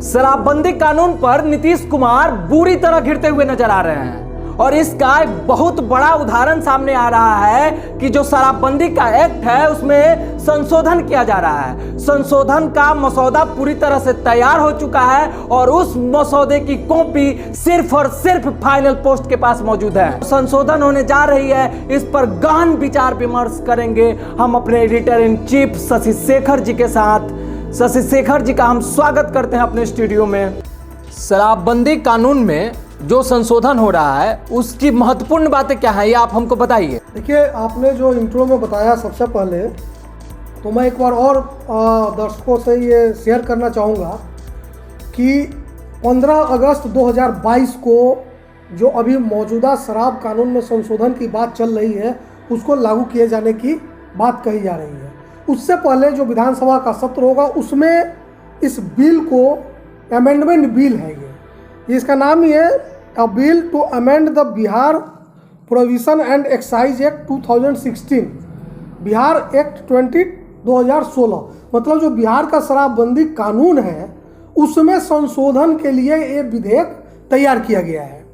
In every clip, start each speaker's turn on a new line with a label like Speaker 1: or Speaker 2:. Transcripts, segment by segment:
Speaker 1: शराबबंदी कानून पर नीतीश कुमार बुरी तरह घिरते हुए नजर आ रहे हैं और इसका एक बहुत बड़ा उदाहरण सामने आ रहा है कि जो शराबबंदी का एक्ट है उसमें संशोधन किया जा रहा है। संशोधन का मसौदा पूरी तरह से तैयार हो चुका है और उस मसौदे की कॉपी सिर्फ और सिर्फ फाइनल पोस्ट के पास मौजूद है। संशोधन होने जा रही है, इस पर गहन विचार विमर्श करेंगे हम अपने editor in chief Shashi Shekhar ji के साथ। शशि शेखर जी का हम स्वागत करते हैं अपने स्टूडियो में। शराबबंदी कानून में जो संशोधन हो रहा है उसकी महत्वपूर्ण बातें क्या है, ये आप हमको बताइए।
Speaker 2: देखिए, आपने जो इंट्रो में बताया सबसे पहले, तो मैं एक बार और दर्शकों से ये शेयर करना चाहूँगा कि 15 अगस्त 2022 को जो अभी मौजूदा शराब कानून में संशोधन की बात चल रही है उसको लागू किए जाने की बात कही जा रही है। उससे पहले जो विधानसभा का सत्र होगा उसमें इस बिल को अमेंडमेंट बिल है, ये इसका नाम ही है a bill to amend the Bihar provision and excise act 2016, Bihar act 2016। मतलब जो बिहार का शराबबंदी कानून है उसमें संशोधन के लिए ये विधेयक तैयार किया गया है।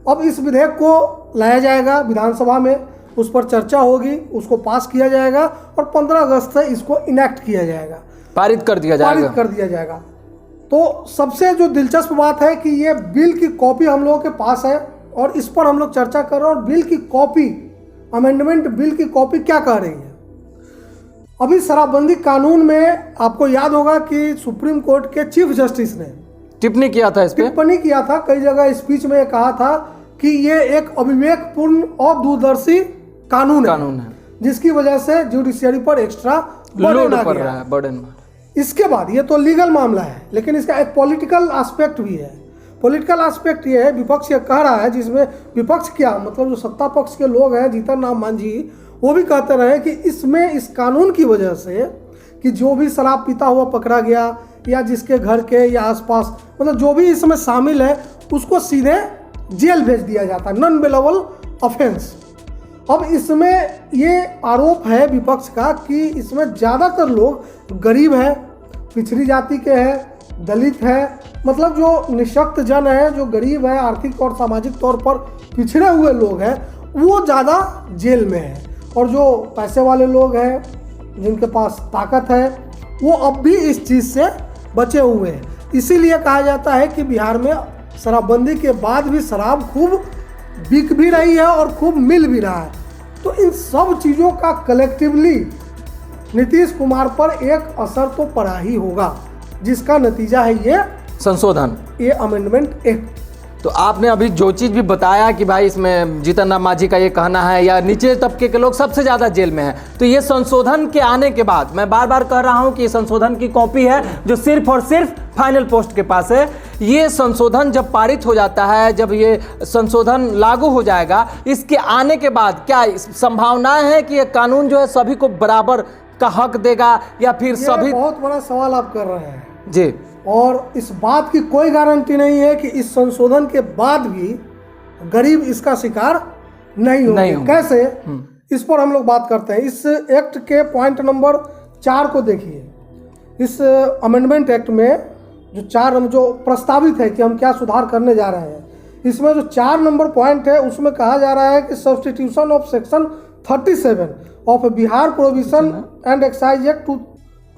Speaker 2: अब इस विधेयक को लाया जाएगा विधानसभा में, उस पर चर्चा होगी, उसको पास किया जाएगा और 15 अगस्त से इसको इनेक्ट किया जाएगा, पारित कर दिया जाएगा। तो सबसे जो दिलचस्प बात है कि ये बिल की कॉपी हम लोगों के पास है और इस पर हम लोग चर्चा कर रहे हैं। और बिल की कॉपी, अमेंडमेंट बिल की कॉपी क्या कह रही है? अभी शराबबंदी कानून में आपको याद होगा कि सुप्रीम कोर्ट के चीफ जस्टिस ने
Speaker 1: टिप्पणी किया था,
Speaker 2: टिप्पणी किया था, कई जगह स्पीच में कहा था कि ये एक अविवेकपूर्ण और दूरदर्शी कानून है जिसकी वजह से जुडिशियरी पर एक्स्ट्रा बर्डन। इसके बाद ये तो लीगल मामला है, लेकिन इसका एक पॉलिटिकल एस्पेक्ट भी है। पॉलिटिकल एस्पेक्ट ये है, विपक्ष ये कह रहा है, जिसमें विपक्ष क्या मतलब जो सत्ता पक्ष के लोग हैं, जीतन राम मांझी, वो भी कहते रहे कि इसमें इस कानून की वजह से कि जो भी शराब पीता हुआ पकड़ा गया या जिसके घर के या आसपास मतलब जो भी इसमें शामिल है उसको सीधे जेल भेज दिया जाता है, नॉन बेलेबल ऑफेंस। अब इसमें ये आरोप है विपक्ष का कि इसमें ज़्यादातर लोग गरीब हैं, पिछड़ी जाति के हैं, दलित हैं, मतलब जो निःशक्त जन है, जो गरीब है, आर्थिक और सामाजिक तौर पर पिछड़े हुए लोग हैं, वो ज़्यादा जेल में हैं। और जो पैसे वाले लोग हैं, जिनके पास ताकत है, वो अब भी इस चीज़ से बचे हुए हैं। इसीलिए कहा जाता है कि बिहार में शराबबंदी के बाद भी शराब खूब बिक भी रही है और खूब मिल भी रहा है। तो इन सब चीज़ों का कलेक्टिवली नीतीश कुमार पर एक असर तो पड़ा ही होगा, जिसका नतीजा है ये
Speaker 1: संशोधन,
Speaker 2: ये अमेंडमेंट एक्ट।
Speaker 1: तो आपने अभी जो चीज़ भी बताया कि भाई इसमें जीतन राम मांझी का ये कहना है या नीचे तबके के लोग सबसे ज़्यादा जेल में हैं, तो ये संशोधन के आने के बाद मैं बार बार कह रहा हूं कि ये संशोधन की कॉपी है जो सिर्फ और सिर्फ फाइनल पोस्ट के पास है। ये संशोधन जब पारित हो जाता है, जब ये संशोधन लागू हो जाएगा, इसके आने के बाद क्या संभावना है कि ये कानून जो है सभी को बराबर का हक देगा या फिर सभी?
Speaker 2: बहुत बड़ा सवाल आप कर रहे हैं
Speaker 1: जी।
Speaker 2: और इस बात की कोई गारंटी नहीं है कि इस संशोधन के बाद भी गरीब इसका शिकार नहीं होंगे। कैसे? इस पर हम लोग बात करते हैं। इस एक्ट के पॉइंट नंबर 4 को देखिए। इस अमेंडमेंट एक्ट में जो प्रस्तावित है कि हम क्या सुधार करने जा रहे हैं, इसमें जो 4 नंबर पॉइंट है उसमें कहा जा रहा है कि substitution of section 37 of Bihar provision and excise act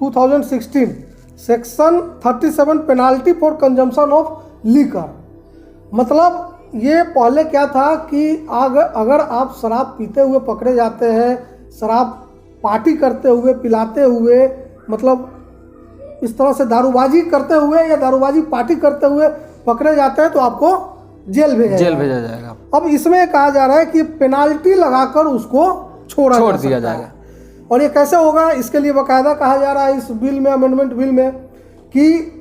Speaker 2: 2016, section 37 penalty for consumption of liquor. मतलब ये पहले क्या था कि अगर आप शराब पीते हुए पकड़े जाते हैं, शराब पार्टी करते हुए, पिलाते हुए, मतलब इस तरह से दारूबाजी करते हुए या दारूबाजी पार्टी करते हुए पकड़े जाते हैं तो आपको जेल भेजा जाएगा। अब इसमें कहा जा रहा है कि पेनाल्टी लगाकर उसको छोड़ दिया जाएगा। और ये कैसे होगा, इसके लिए बाकायदा कहा जा रहा है इस बिल में, अमेंडमेंट बिल में, कि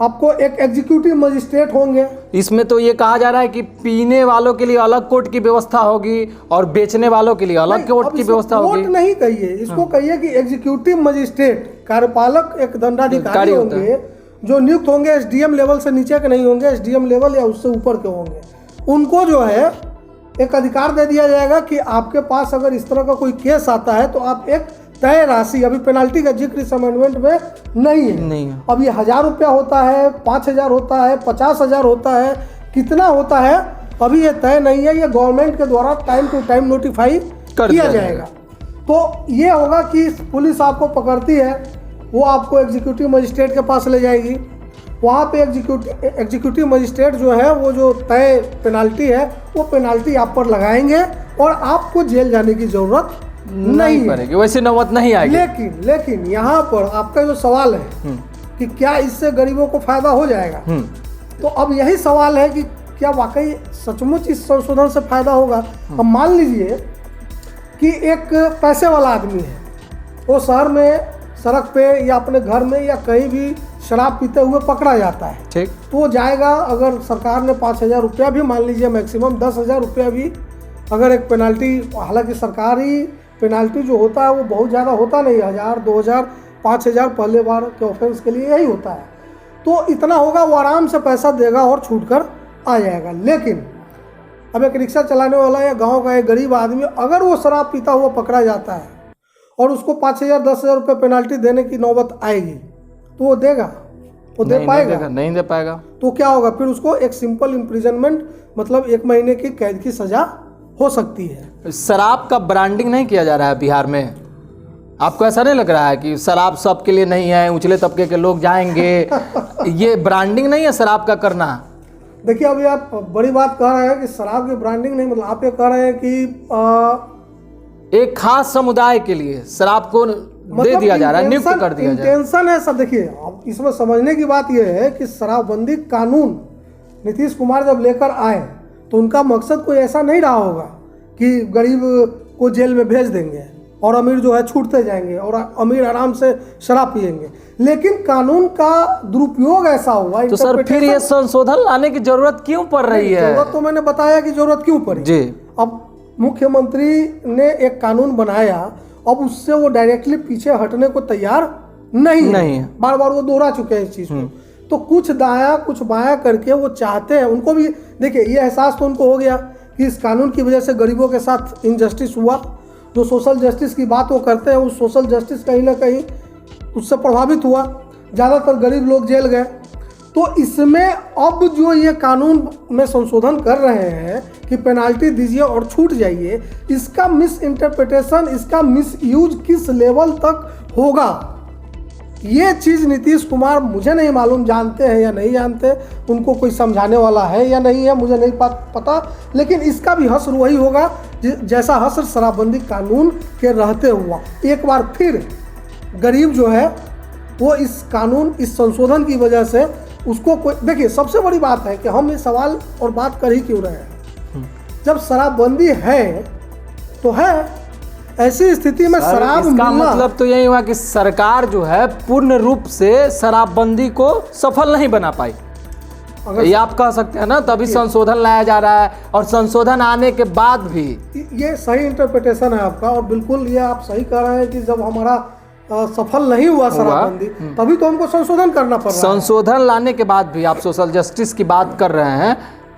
Speaker 2: आपको एक एग्जीक्यूटिव मजिस्ट्रेट होंगे।
Speaker 1: इसमें तो ये कहा जा रहा है कि पीने वालों के लिए अलग कोर्ट की व्यवस्था होगी और बेचने वालों के लिए अलग कोर्ट की व्यवस्था होगी।
Speaker 2: कोर्ट नहीं कहिए इसको, कहिए कि एग्जीक्यूटिव मजिस्ट्रेट, कार्यपालक एक दंडाधिकारी होंगे जो नियुक्त होंगे, एसडीएम लेवल से नीचे के नहीं होंगे, एसडीएम लेवल या उससे ऊपर के होंगे। उनको जो है एक अधिकार दे दिया जाएगा कि आपके पास अगर इस तरह का कोई केस आता है तो आप एक तय राशि, अभी पेनाल्टी का जिक्र इस अमेंडमेंट में नहीं है। अब ये 1000 रुपया होता है, 5000 होता है, 50,000 होता है, कितना होता है अभी ये तय नहीं है। ये गवर्नमेंट के द्वारा टाइम टू टाइम नोटिफाई किया जाएगा। तो ये होगा कि पुलिस आपको पकड़ती है, वो आपको एग्जीक्यूटिव मजिस्ट्रेट के पास ले जाएगी। वहाँ पे एग्जीक्यूटिव मजिस्ट्रेट जो है वो जो तय पेनाल्टी है वो पेनाल्टी आप पर लगाएंगे और आपको जेल जाने की जरूरत नहीं
Speaker 1: पड़ेगी, वैसे नौबत नहीं आएगी।
Speaker 2: लेकिन यहाँ पर आपका जो सवाल है कि क्या इससे गरीबों को फायदा हो जाएगा, तो अब यही सवाल है कि क्या वाकई सचमुच इस संशोधन से फायदा होगा। अब मान लीजिए कि एक पैसे वाला आदमी है, वो शहर में सड़क पे या अपने घर में या कहीं भी शराब पीते हुए पकड़ा जाता है,
Speaker 1: ठीक,
Speaker 2: तो वो जाएगा। अगर सरकार ने 5,000 रुपया भी, मान लीजिए मैक्सिमम 10,000 रुपया भी अगर एक पेनाल्टी, हालांकि सरकारी पेनाल्टी जो होता है वो बहुत ज़्यादा होता नहीं, 1000, 2000, 5000 पहले बार के ऑफेंस के लिए यही होता है। तो इतना होगा, वो आराम से पैसा देगा और छूट कर आ जाएगा। लेकिन अब एक रिक्शा चलाने वाला या गांव का एक गरीब आदमी अगर वो शराब पीता हुआ पकड़ा जाता है और उसको 5,000, 10,000 रुपये पेनाल्टी देने की नौबत आएगी, तो वो देगा? वो दे पाएगा?
Speaker 1: नहीं दे पाएगा।
Speaker 2: तो क्या होगा फिर? उसको एक सिंपल इम्प्रिजनमेंट, मतलब 1 महीने की कैद की सजा हो सकती है।
Speaker 1: शराब का ब्रांडिंग नहीं किया जा रहा है बिहार में? आपको ऐसा नहीं लग रहा है कि शराब सबके लिए नहीं है, उछले तबके के लोग जाएंगे? ये ब्रांडिंग नहीं है शराब का करना।
Speaker 2: देखिए, अभी आप बड़ी बात कह रहे हैं कि शराब की ब्रांडिंग नहीं, मतलब आप ये कह रहे हैं कि
Speaker 1: एक खास समुदाय के लिए शराब को दे दिया जा रहा है, नियुक्त कर दिया जा रहा है।
Speaker 2: इंटेंशन है सब। देखिए, अब इसमें समझने की बात यह है कि शराबबंदी कानून नीतीश कुमार जब लेकर आए तो उनका मकसद कोई ऐसा नहीं रहा होगा कि गरीब को जेल में भेज देंगे और अमीर जो है छूटते जाएंगे और अमीर आराम से शराब पिएंगे। लेकिन कानून का दुरुपयोग ऐसा हुआ।
Speaker 1: तो सर फिर ये संशोधन लाने की जरूरत क्यों पड़ रही है?
Speaker 2: जरूरत तो मैंने बताया कि जरूरत क्यों पड़ी
Speaker 1: जी।
Speaker 2: अब मुख्यमंत्री ने एक कानून बनाया, अब उससे वो डायरेक्टली पीछे हटने को तैयार नहीं है। बार बार वो दोहरा चुके हैं इस चीज को। तो कुछ दाया कुछ बाया करके वो चाहते हैं, उनको भी देखिए ये एहसास तो उनको हो गया कि इस कानून की वजह से गरीबों के साथ इनजस्टिस हुआ। जो सोशल जस्टिस की बात वो करते हैं, उस सोशल जस्टिस कहीं ना कहीं उससे प्रभावित हुआ, ज़्यादातर गरीब लोग जेल गए। तो इसमें अब जो ये कानून में संशोधन कर रहे हैं कि पेनाल्टी दीजिए और छूट जाइए, इसका मिस इंटरप्रिटेशन, इसका मिस यूज किस लेवल तक होगा, ये चीज़ नीतीश कुमार मुझे नहीं मालूम जानते हैं या नहीं जानते, उनको कोई समझाने वाला है या नहीं है मुझे नहीं पता। लेकिन इसका भी हश्र वही होगा जैसा हश्र शराबबंदी कानून के रहते हुआ। एक बार फिर गरीब जो है वो इस कानून, इस संशोधन की वजह से उसको कोई, देखिए सबसे बड़ी बात है कि हम ये सवाल और बात कर ही क्यों रहे हैं। जब शराबबंदी है तो है, ऐसी स्थिति में शराब
Speaker 1: इसका मतलब तो यही हुआ कि सरकार जो है पूर्ण रूप से शराबबंदी को सफल नहीं बना पाई, ये आप कह सकते हैं ना। तभी संशोधन लाया जा रहा है और संशोधन आने के बाद भी
Speaker 2: ये सही इंटरप्रिटेशन है आपका और बिल्कुल ये आप सही कह रहे हैं कि जब हमारा सफल नहीं हुआ शराबबंदी तभी तो हमको संशोधन करना पड़ रहा है।
Speaker 1: संशोधन लाने के बाद भी आप सोशल जस्टिस की बात कर रहे हैं,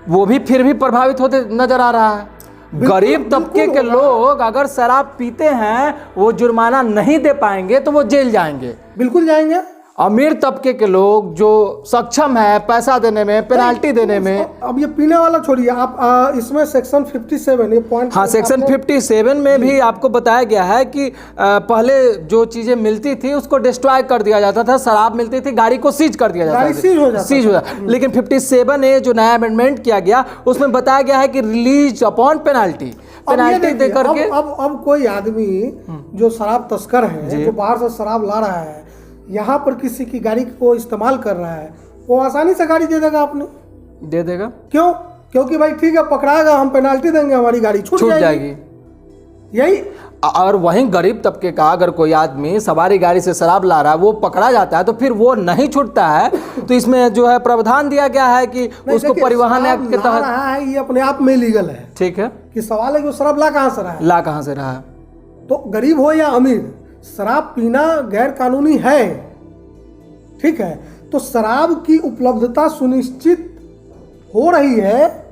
Speaker 1: वो भी फिर भी प्रभावित होते नजर आ रहा है। गरीब तबके के लोग अगर शराब पीते हैं वो जुर्माना नहीं दे पाएंगे तो वो जेल जाएंगे,
Speaker 2: बिल्कुल जाएंगे।
Speaker 1: अमीर तबके के लोग जो सक्षम है पैसा देने में, पेनाल्टी देने में।
Speaker 2: अब ये पीने वाला छोड़िए, आप इसमें सेक्शन 57 ये पॉइंट,
Speaker 1: हाँ सेक्शन 57 में भी आपको बताया गया है कि पहले जो चीजें मिलती थी उसको डिस्ट्रॉय कर दिया जाता था। शराब मिलती थी, गाड़ी को सीज कर दिया जाता था, सीज हो जाता। लेकिन 57A जो नया अमेंडमेंट किया गया उसमें बताया गया है कि रिलीज अपॉन पेनाल्टी दे करके।
Speaker 2: अब कोई आदमी जो शराब तस्कर है, जो बाहर से शराब ला रहा है, यहाँ पर किसी की गाड़ी को इस्तेमाल कर रहा है, वो आसानी से गाड़ी दे देगा, आपने
Speaker 1: दे देगा।
Speaker 2: क्यों? क्योंकि भाई ठीक है पकड़ाएगा, हम पेनाल्टी देंगे, हमारी गाड़ी छूट जाएगी। यही।
Speaker 1: और वहीं गरीब तबके का अगर कोई आदमी सवारी गाड़ी से शराब ला रहा है, वो पकड़ा जाता है तो फिर वो नहीं छूटता है। तो इसमें जो है प्रावधान दिया गया है कि उसको परिवहन एक्ट के तहत
Speaker 2: है, ये अपने आप में लीगल है।
Speaker 1: ठीक है,
Speaker 2: कि सवाल है कि वो शराब ला कहाँ से रहा है,
Speaker 1: ला कहाँ से रहा है।
Speaker 2: तो गरीब हो या अमीर, शराब पीना गैर कानूनी है, ठीक है। तो शराब की उपलब्धता सुनिश्चित हो रही है,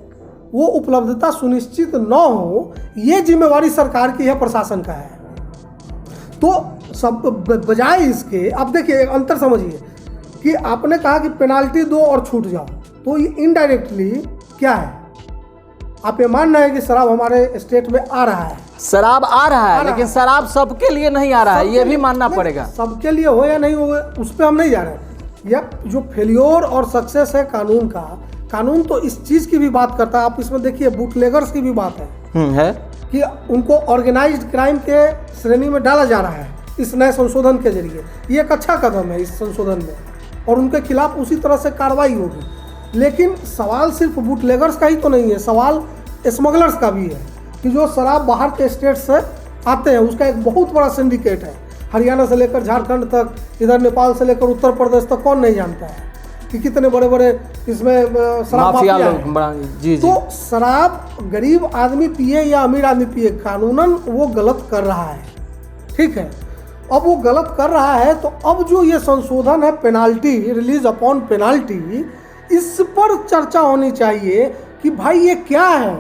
Speaker 2: वो उपलब्धता सुनिश्चित न हो, ये जिम्मेवारी सरकार की है, प्रशासन का है। तो सब बजाय इसके, आप देखिए अंतर समझिए कि आपने कहा कि पेनाल्टी दो और छूट जाओ, तो ये इनडायरेक्टली क्या है? आप ये मान रहे हैं कि शराब हमारे स्टेट में आ रहा है,
Speaker 1: शराब आ रहा है, लेकिन शराब सबके लिए नहीं आ रहा है, ये भी मानना पड़ेगा।
Speaker 2: सबके लिए हो या नहीं हो उस पर हम नहीं जा रहे। यह जो फेल्योर और सक्सेस है कानून का, कानून तो इस चीज की भी बात करता है। आप इसमें देखिए बूटलेगर्स की भी बात है कि उनको ऑर्गेनाइज्ड क्राइम के श्रेणी में डाला जा रहा है इस नए संशोधन के जरिए। ये एक अच्छा कदम है इस संशोधन में, और उनके खिलाफ उसी तरह से कार्रवाई होगी। लेकिन सवाल सिर्फ बूटलेगर्स का ही तो नहीं है, सवाल स्मगलर्स का भी है कि जो शराब बाहर के स्टेट से आते हैं, उसका एक बहुत बड़ा सिंडिकेट है। हरियाणा से लेकर झारखंड तक, इधर नेपाल से लेकर उत्तर प्रदेश तक, कौन नहीं जानता है कि कितने बड़े बड़े इसमें शराब माफिया हैं। जी। तो शराब गरीब आदमी पिए या अमीर आदमी पिए, कानूनन वो गलत कर रहा है, ठीक है। अब वो गलत कर रहा है तो अब जो ये संशोधन है पेनाल्टी, रिलीज अपॉन पेनाल्टी, इस पर चर्चा होनी चाहिए कि भाई ये क्या है।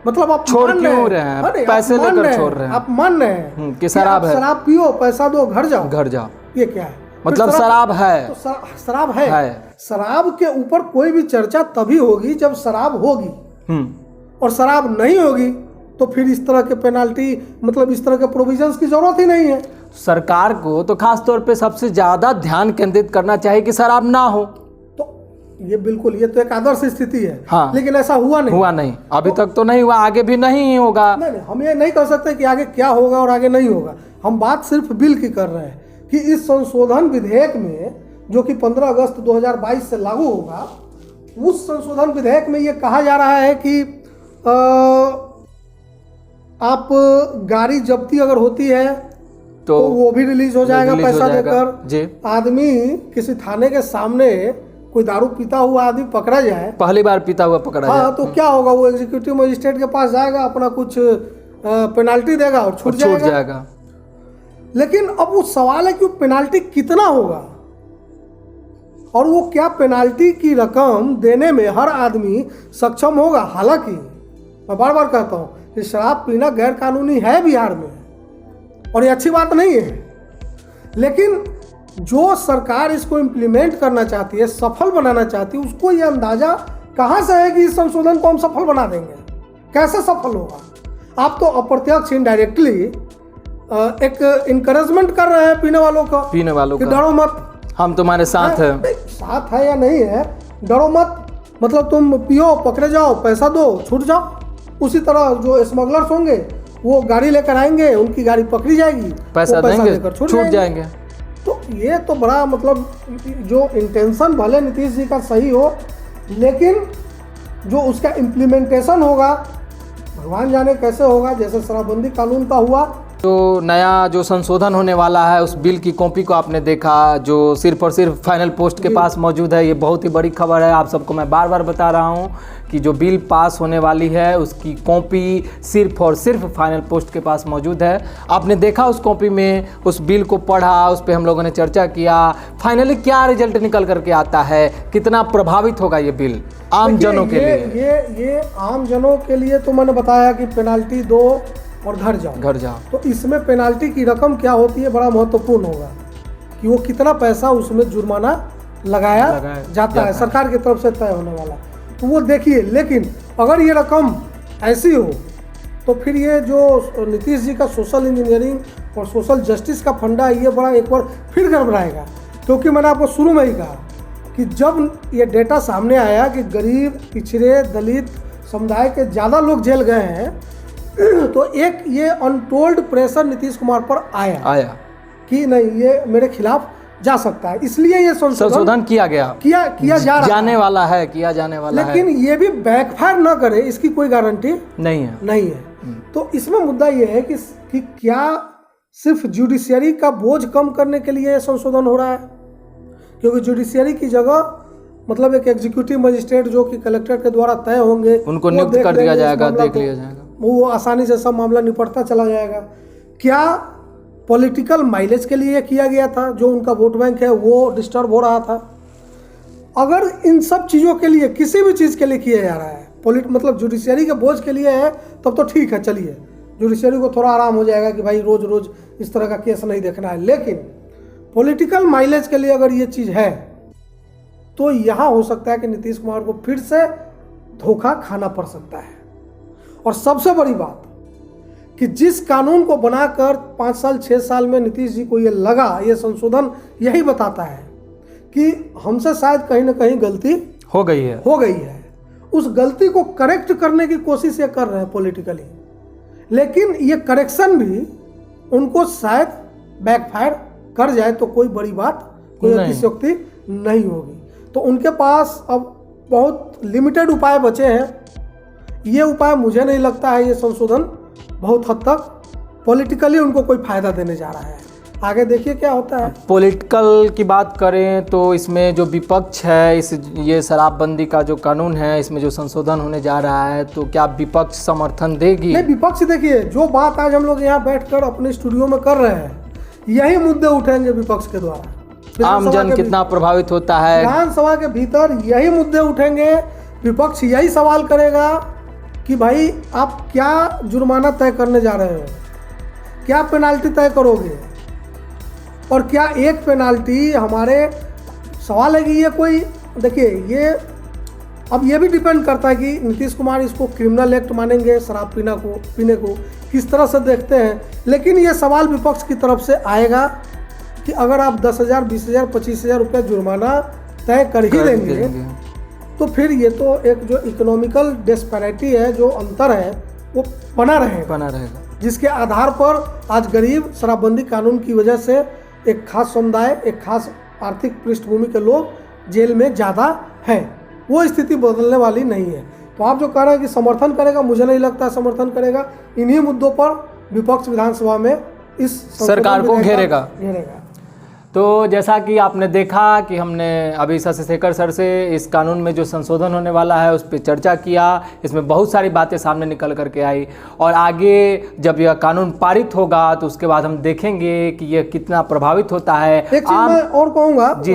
Speaker 2: मतलब आप
Speaker 1: छोड़ क्यों रहे हैं, पैसे लेकर छोड़ रहे हैं,
Speaker 2: आप मान रहे हैं
Speaker 1: कि शराब है,
Speaker 2: शराब पियो, पैसा दो, घर जाओ,
Speaker 1: घर जाओ,
Speaker 2: ये क्या है?
Speaker 1: मतलब शराब है,
Speaker 2: तो शराब है। शराब के ऊपर कोई भी चर्चा तभी होगी जब शराब होगी, और शराब नहीं होगी तो फिर इस तरह के पेनाल्टी, मतलब इस तरह के प्रोविजंस की जरूरत ही नहीं है।
Speaker 1: सरकार को तो खास तौर पे सबसे ज्यादा ध्यान केंद्रित करना चाहिए कि शराब ना हो।
Speaker 2: ये बिल्कुल, ये तो एक आदर्श स्थिति है।
Speaker 1: हाँ,
Speaker 2: लेकिन ऐसा हुआ नहीं
Speaker 1: अभी तक तो नहीं हुआ, आगे भी नहीं होगा।
Speaker 2: नहीं, हम ये नहीं कह सकते कि आगे क्या होगा और आगे नहीं होगा। हम बात सिर्फ बिल की कर रहे हैं कि इस संशोधन विधेयक में, जो कि 15 अगस्त 2022 से लागू होगा, उस संशोधन विधेयक में ये कहा जा रहा है कि आप गाड़ी जब्ती अगर होती है तो वो भी रिलीज हो जाएगा पैसा देकर। आदमी किसी थाने के सामने कोई दारू पीता हुआ आदमी पकड़ा जाए, पहली बार पीता हुआ पकड़ा जाए, तो क्या होगा? वो एग्जीक्यूटिव मजिस्ट्रेट के पास जाएगा, अपना कुछ पेनाल्टी देगा और छूट जाएगा। लेकिन अब वो सवाल है कि पेनाल्टी कितना होगा, और वो क्या पेनाल्टी की रकम देने में हर आदमी सक्षम होगा? हालांकि मैं बार बार कहता हूँ कि शराब पीना गैर कानूनी है बिहार में, और ये अच्छी बात नहीं है। लेकिन जो सरकार इसको इम्प्लीमेंट करना चाहती है, सफल बनाना चाहती है, उसको ये अंदाजा कहाँ से है कि इस संशोधन को हम सफल बना देंगे? कैसे सफल होगा? आप तो अप्रत्यक्ष इनडायरेक्टली एक इनकरेजमेंट कर रहे हैं पीने वालों का कि डरो मत, हम तुम्हारे साथ है। साथ है या नहीं है, डरो मत, मतलब तुम पियो, पकड़े जाओ, पैसा दो, छूट जाओ। उसी तरह जो स्मगलर्स होंगे वो गाड़ी लेकर आएंगे, उनकी गाड़ी पकड़ी जाएगी, पैसा देंगे, छूट जाएंगे। तो ये तो बड़ा, मतलब जो इंटेंशन भले नीतीश जी का सही हो, लेकिन जो उसका इम्प्लीमेंटेशन होगा भगवान जाने कैसे होगा। जैसे शराबबंदी कानून का हुआ,
Speaker 1: तो नया जो संशोधन होने वाला है उस बिल की कॉपी को आपने देखा, जो सिर्फ और सिर्फ फाइनल पोस्ट के पास मौजूद है। ये बहुत ही बड़ी खबर है, आप सबको मैं बार बार बता रहा हूँ कि जो बिल पास होने वाली है उसकी कॉपी सिर्फ और सिर्फ फाइनल पोस्ट के पास मौजूद है। आपने देखा उस कॉपी में, उस बिल को पढ़ा, उस पर हम लोगों ने चर्चा किया। फाइनली क्या रिजल्ट निकल करके आता है, कितना प्रभावित होगा ये बिल आम जनों के लिए?
Speaker 2: ये आम जनों के लिए तो मैंने बताया कि पेनाल्टी दो और घर जाओ। तो इसमें पेनाल्टी की रकम क्या होती है, बड़ा महत्वपूर्ण होगा कि वो कितना पैसा उसमें जुर्माना लगाया जाता है, सरकार की तरफ से तय होने वाला, तो वो देखिए। लेकिन अगर ये रकम ऐसी हो तो फिर ये जो नीतीश जी का सोशल इंजीनियरिंग और सोशल जस्टिस का फंडा है, ये बड़ा एक बार फिर गड़बड़ाएगा। क्योंकि मैंने आपको शुरू में ही कहा कि जब ये डेटा सामने आया कि गरीब, पिछड़े, दलित समुदाय के ज़्यादा लोग जेल गए हैं, तो एक ये अनटोल्ड प्रेशर नीतीश कुमार पर आया कि नहीं, ये मेरे खिलाफ जा सकता है, इसलिए ये संशोधन किया जाने वाला है। लेकिन ये भी बैकफायर न करे, इसकी कोई गारंटी नहीं है। तो इसमें मुद्दा ये है कि क्या सिर्फ जुडिशियरी का बोझ कम करने के लिए संशोधन हो रहा है? क्योंकि जुडिशियरी की जगह, मतलब एक एग्जीक्यूटिव मजिस्ट्रेट जो कि कलेक्टर के द्वारा तय होंगे, उनको नियुक्त कर दिया जाएगा, देख लिया जाएगा, वो आसानी से सब मामला निपटता चला जाएगा। क्या पॉलिटिकल माइलेज के लिए किया गया था? जो उनका वोट बैंक है वो डिस्टर्ब हो रहा था। अगर इन सब चीज़ों के लिए, किसी भी चीज़ के लिए किया जा रहा है, मतलब जुडिशियरी के बोझ के लिए है, तब तो ठीक है, चलिए जुडिशरी को थोड़ा आराम हो जाएगा कि भाई रोज रोज इस तरह का केस नहीं देखना है। लेकिन पॉलिटिकल माइलेज के लिए अगर ये चीज़ है तो यहाँ हो सकता है कि नीतीश कुमार को फिर से धोखा खाना पड़ सकता है। और सबसे बड़ी बात कि जिस कानून को बनाकर 5 साल 6 साल में नीतीश जी को ये लगा, ये संशोधन यही बताता है कि हमसे शायद कहीं ना कहीं गलती
Speaker 1: हो गई है।
Speaker 2: उस गलती को करेक्ट करने की कोशिश ये कर रहे हैं पॉलिटिकली, लेकिन ये करेक्शन भी उनको शायद बैकफायर कर जाए तो कोई बड़ी बात, कोई अतिशयोक्ति नहीं होगी। तो उनके पास अब बहुत लिमिटेड उपाय बचे हैं। ये उपाय मुझे नहीं लगता है ये संशोधन बहुत हद तक पॉलिटिकली उनको कोई फायदा देने जा रहा है। आगे देखिए क्या होता है।
Speaker 1: पॉलिटिकल की बात करें तो इसमें जो विपक्ष है, ये शराबबंदी का जो कानून है, इसमें जो संशोधन होने जा रहा है, तो क्या विपक्ष समर्थन देगी?
Speaker 2: नहीं, विपक्ष देखिए, जो बात आज हम लोग यहाँ बैठकर अपने स्टूडियो में कर रहे हैं, यही मुद्दे उठेंगे विपक्ष के द्वारा।
Speaker 1: आम जन कितना प्रभावित होता है,
Speaker 2: विधानसभा के भीतर यही मुद्दे उठेंगे। विपक्ष यही सवाल करेगा कि भाई आप क्या जुर्माना तय करने जा रहे हो, क्या पेनाल्टी तय करोगे, और क्या एक पेनाल्टी हमारे सवाल है कि ये कोई, देखिए ये अब ये भी डिपेंड करता है कि नीतीश कुमार इसको क्रिमिनल एक्ट मानेंगे, शराब पीने को किस तरह से देखते हैं। लेकिन ये सवाल विपक्ष की तरफ से आएगा कि अगर आप 10,000, 20,000, 25,000 रुपये जुर्माना तय कर ही देंगे तो फिर ये तो एक जो इकोनॉमिकल डिस्पैरिटी है, जो अंतर है, वो बना रहेगा, जिसके आधार पर आज गरीब शराबबंदी कानून की वजह से एक खास समुदाय, एक खास आर्थिक पृष्ठभूमि के लोग जेल में ज़्यादा हैं। वो स्थिति बदलने वाली नहीं है। तो आप जो कह रहे हैं कि समर्थन करेगा, मुझे नहीं लगता समर्थन करेगा। इन्हीं मुद्दों पर विपक्ष विधानसभा में इस
Speaker 1: सरकार को घेरेगा। तो जैसा कि आपने देखा कि हमने अभी शशि शेखर सर से इस कानून में जो संशोधन होने वाला है उस पर चर्चा किया। इसमें बहुत सारी बातें सामने निकल करके आई, और आगे जब यह कानून पारित होगा तो उसके बाद हम देखेंगे कि यह कितना प्रभावित होता है।
Speaker 2: एक चीज मैं और कहूँगा जी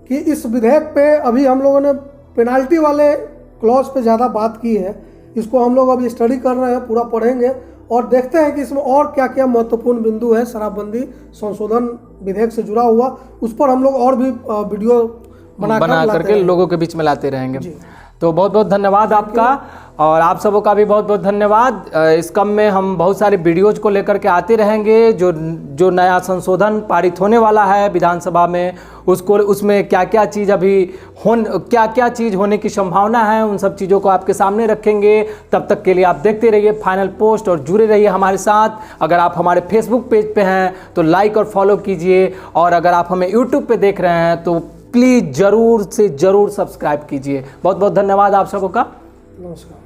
Speaker 2: कि इस विधेयक पे अभी हम लोगों ने पेनाल्टी वाले क्लॉज पे ज़्यादा बात की है। इसको हम लोग अभी स्टडी कर रहे हैं, पूरा पढ़ेंगे और देखते हैं कि इसमें और क्या क्या महत्वपूर्ण बिंदु है शराबबंदी संशोधन विधेयक से जुड़ा हुआ। उस पर हम लोग और भी वीडियो बना करके
Speaker 1: लोगों के बीच में लाते रहेंगे। तो बहुत बहुत धन्यवाद आपका, और आप सबों का भी बहुत बहुत धन्यवाद। इस क्रम में हम बहुत सारे वीडियोज को लेकर के आते रहेंगे। जो नया संशोधन पारित होने वाला है विधानसभा में, उसमें क्या क्या चीज़ क्या क्या चीज़ होने की संभावना है, उन सब चीज़ों को आपके सामने रखेंगे। तब तक के लिए आप देखते रहिए फाइनल पोस्ट और जुड़े रहिए हमारे साथ। अगर आप हमारे फेसबुक पेज पे हैं तो लाइक और फॉलो कीजिए, और अगर आप हमें यूट्यूब पे देख रहे हैं तो प्लीज़ ज़रूर से ज़रूर सब्सक्राइब कीजिए। बहुत बहुत धन्यवाद आप सबों का।
Speaker 2: नमस्कार।